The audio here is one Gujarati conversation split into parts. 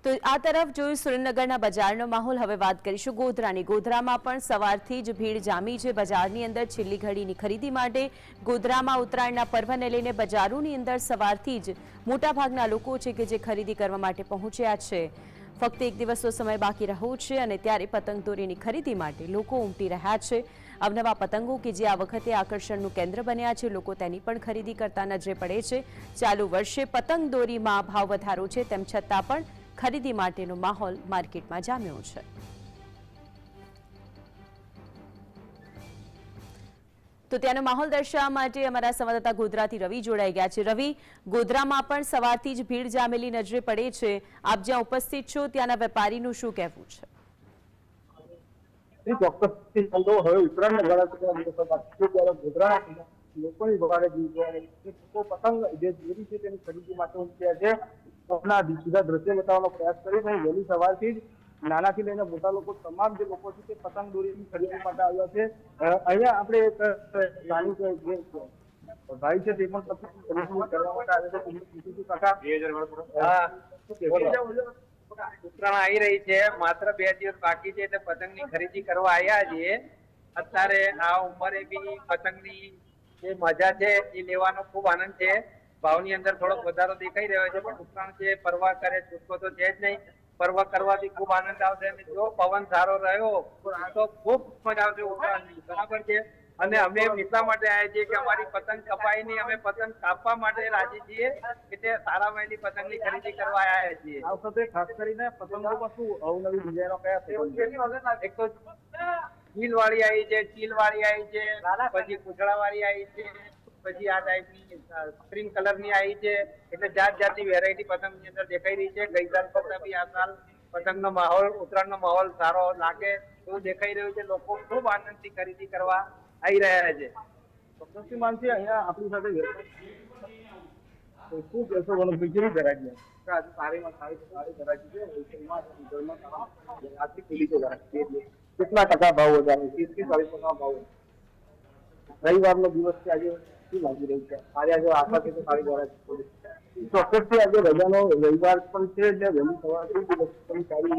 તો આ તરફ જોયું સુરેન્દ્રનગરના બજારનો માહોલ. હવે વાત કરીશું ગોધરાની. ગોધરામાં પણ સવારથી જ ભીડ જામી છે બજારની અંદર છેલ્લી ઘડીની ખરીદી માટે. ગોધરામાં ઉત્તરાયણના પર્વને લઈને બજારોની અંદર સવારથી જ મોટાભાગના લોકો છે કે જે ખરીદી કરવા માટે પહોંચ્યા છે. ફક્ત એક દિવસનો સમય બાકી રહ્યો છે અને ત્યારે પતંગદોરીની ખરીદી માટે લોકો ઉમટી રહ્યા છે. અવનવા પતંગો કે જે આ વખતે આકર્ષણનું કેન્દ્ર બન્યા છે, લોકો તેની પણ ખરીદી કરતા નજરે પડે છે. ચાલુ વર્ષે પતંગદોરીમાં ભાવ વધારો છે, તેમ છતાં પણ ખરીદી માટેનો માહોલ માર્કેટમાં જામ્યો છે. તો ત્યાંનો માહોલ દર્શાવવા માટે અમારા સંવાદદાતા ગોધરાથી રવિ જોડાઈ ગયા છે. રવિ, ગોધરામાં પણ સવારથી જ ભીડ જામેલી નજરે પડે છે. આપ જ્યાં ઉપસ્થિત છો ત્યાંના વેપારીનું શું કહેવું છે? હવે ઉત્તરાયણ લોકોની પતંગ જે દોરી છે તેની ખરીદી માટે ઉમટ્યા છે. સીધા દ્રશ્ય બતાવવાનો પ્રયાસ કરી વહેલી સવારથી જ નાનાથી લઈને મોટા લોકો તમામ જે લોકો છે તે પતંગ દોરીની ખરીદી માટે આવ્યા છે. અહીંયા આપણે એક નાની ભાઈ છે તે પણ ખરીદી કરવા માટે આવે છે. ઉત્તરાયણ આવી રહી છે, માત્ર 2 દિવસ બાકી છે એટલે પતંગની ખરીદી કરવા આવ્યા છીએ. અત્યારે આ ઉંમરે બી પતંગની જે મજા છે એ લેવાનો ખૂબ આનંદ છે. ભાવની અંદર થોડોક વધારો દેખાઈ રહ્યો છે, પણ ઉત્તરાયણ છે, પરવા કરે છૂટકો તો છે જ નહીં. પરવા કરવાથી ખૂબ આનંદ આવશે અને જો પવન સારો રહ્યો તો ખૂબ મજા આવશે ઉત્તરાયણની. બરાબર છે. અને અમે એટલા માટે આવ્યા છીએ કે અમારી પતંગ કપાઈ નહીં, અમે પતંગ કાપવા માટે રાજી છીએ. એટલે સારા મહિની પતંગની ખરીદી કરવા આવ્યા છીએ. આ વખતે ખાસ કરીને પતંગોમાં શું અવનવી ડિઝાઇનો કયા? એક તો ચીલ વાળી આવી છે, ચીલ વાળી આવી છે, પછી પૂછડા વાળી આવી છે, પછી આ ટાઈપની સ્ક્રીન કલર ની આવી છે. એટલે જાત જાતની વેરાયટી પતંગ ની અંદર દેખાઈ રહી છે. ગઈ સાલ કરતા બી આ સાલ પતંગનો માહોલ, ઉત્તરાયણનો માહોલ સારો લાગે એવું દેખાઈ રહ્યું છે. લોકો ખૂબ આનંદથી ખરીદી કરવા આવી રહ્યા છે. ચોક્કસથી માનસી, અહીંયા આપણી સાથે શું કહેશો? મને બીજી વેરાયટી કેટલા ટકા ભાવ વધારે? 30-40% ભાવ. રવિવારનો દિવસ છે, આજે શું લાગી રહ્યું છે? આજે આશા છે કે સારી વેરાયટી ચોક્કસથી આજે રજાનો રવિવાર પણ છે એટલે વહેલી સવારથી સારી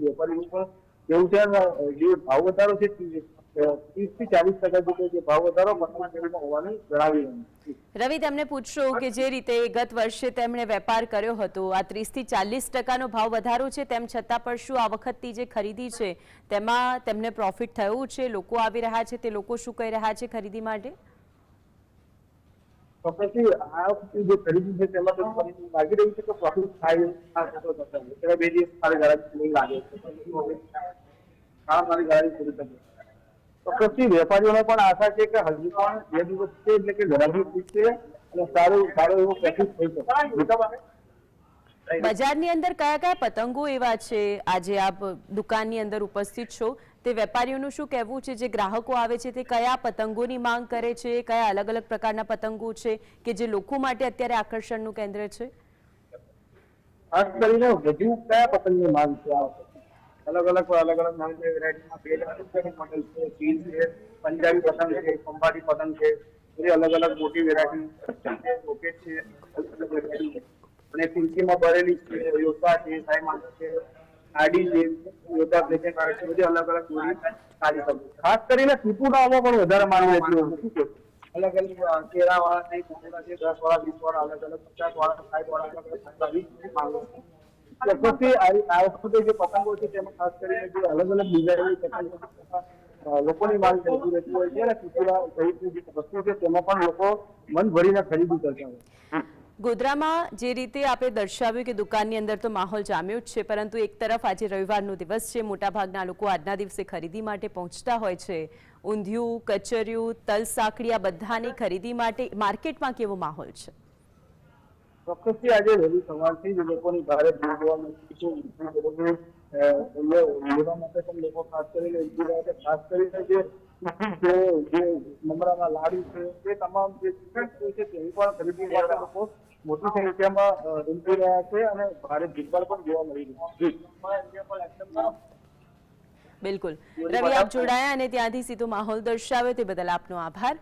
વેપારીનું પણ એવું છે. જે ભાવ વધારો છે 30-40% જેટલો જે ભાવ વધારો પતંગમાં હોવાની જણાવી રહ્યું છે. રવિ, તેમને પૂછશો કે જે રીતે ગત વર્ષે તેમણે વેપાર કર્યો હતો, આ 30-40% ભાવ વધારો છે, તેમ છતાં પણ શું આ વખતની જે ખરીદી છે તેમાં તેમને પ્રોફિટ થયું છે? લોકો આવી રહ્યા છે, તે લોકો શું કહી રહ્યા છે ખરીદી માટે? ચોક્કસથી આ વખતે જે ખરીદી છે તેમાં તો લાગી રહ્યું છે કે પ્રોફિટ થાય. 2 દિવસ સારી ગાડી નહીં લાગે સારી ગાડી પૂરી થશે. ચોક્કસથી વેપારીઓને પણ આશા છે કે હજી પણ 2 દિવસ છે એટલે કે ઘરાકી પૂછશે અને સારો એવો પ્રોફિટ થઈ શકે. બજારની અંદર કયા કયા પતંગો એવા છે આજે આપ દુકાનની અંદર ઉપસ્થિત છો, તે વેપારીઓનું શું કહેવું છે? જે ગ્રાહકો આવે છે તે કયા પતંગોની માંગ કરે છે? કયા અલગ અલગ પ્રકારના પતંગો છે કે જે લોકો માટે અત્યારે આકર્ષણનું કેન્દ્ર છે? ખાસ કરીને વધુ કયા પતંગની માંગ છે આ વખતે? અલગ અલગ નામ છે. વેરાયટીમાં મોડેલ છે, ચીલ છે, પંજાબી પતંગ છે, ખંભાતી પતંગ છે, બધી અલગ અલગ મોટી વેરાયટી રોકેટ છે અને પિંકીમાં ભરેલી છે, યોદ્ધા છે, સાઈમાં છે, આડી છે, યોદ્ધા બ્લેક આવે છે, બધી અલગ અલગ દોરી સારી પતંગ. ખાસ કરીને ટીપુડામાં પણ વધારે માંગ રહેતી હોય. અલગ અલગ કેરા વાળા છે, કોકડા છે, 10 વાળા, 20 વાળા, અલગ અલગ 50 વાળા, 60 વાળા ચોક્કસથી આ વખતે જે પતંગો છે તેમાં ખાસ કરીને જે અલગ અલગ ડિઝાઇનની પતંગો લોકોની માંગ થતી રહેતી હોય છે અને ટીપુડા સહિતની જે વસ્તુ છે તેમાં પણ લોકો મન ભરીને ખરીદી કરતા હોય. ગોધરામાં જે રીતે આપણે દર્શાવ્યું કે દુકાનની અંદર તો માહોલ જામ્યો જ છે, પરંતુ એક તરફ આજે રવિવારનો દિવસ છે, મોટાભાગના લોકો આજના દિવસે ખરીદી માટે પહોંચતા હોય છે. ઊંધિયું, કચરિયું, તલ સાંકળી, આ બધાની ખરીદી માટે માર્કેટમાં કેવો માહોલ છે? ચોક્કસથી આજે વહેલી સવારથી જ લોકોની ભારે ભીડ જોવા મળતી છે. લેવા માટે પણ લોકો ખાસ કરીને ઉમટી રહ્યા છે. ખાસ કરીને જે મમરાના લાડુ છે તે તમામ જે વસ્તુ છે તેની પણ ખરીદી માટે લોકો મોટી સંખ્યામાં ઉમટી રહ્યા છે અને ભારે ભીડભાડ પણ જોવા મળી રહી છે. બિલકુલ રવિ, આપ જોડાયા અને ત્યાંથી સીધો માહોલ દર્શાવ્યો તે બદલ આપનો આભાર.